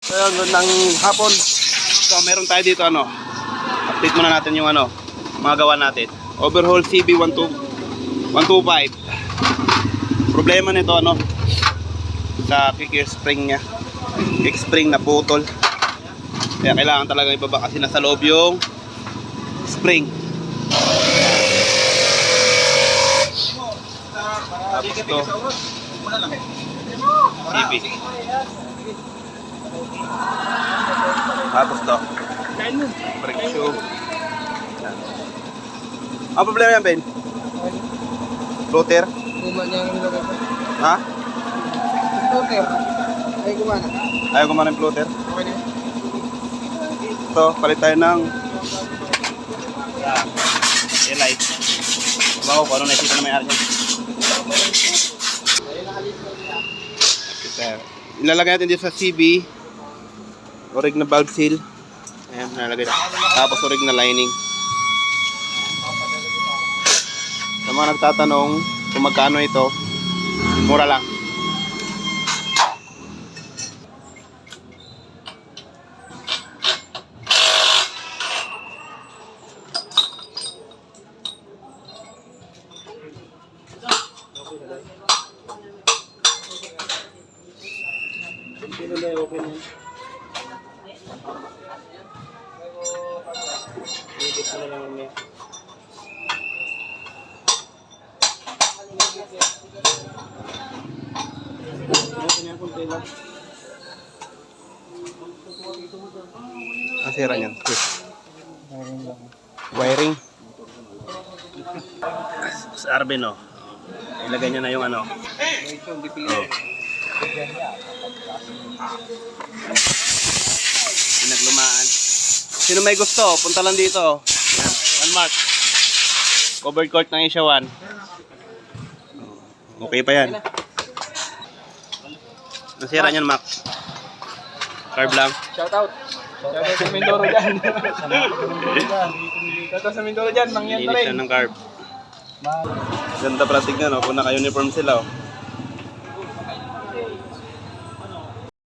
So yun, ng hapon. So meron tayo dito update muna natin yung mga gawa natin. Overhaul CB125. Problema nito sa kick spring nya. Kick spring na putol. Kaya kailangan talaga ibaba kasi nasa loob yung spring. Tapos to CB. Tapos to brake shoe. Ang problema yan, Ben? Floater? Guma niya ang nilagay ko. Ha? Floater. Ay, gumana. Ayaw gumana yung floater? Okay na. Ito, palit tayo ng light. Bago ko, naisip na may-ari niya. Ilalagay natin dito sa CB. Orig na valve seal. Ayan, nalagay na. Tapos orig na lining. Sa mga nagtatanong kung magkano ito, mura lang. Okay na. Ikit mo na lang niya. Ang sira niyan. Wiring. Sa Arben ilagay niya na yung pinaglumaan. Sino may gusto, punta lang dito. Yan, Walmart. Covered court ng Asia 1. Okay pa yan. Nasira niyan, Mac. Carb lang. Shout out. Shout out sa Mindoro dyan. Shout out sa Mindoro dyan. Mangyan pa Inis rin. na ng carb. Ganda pra tignan, kung naka-uniform sila.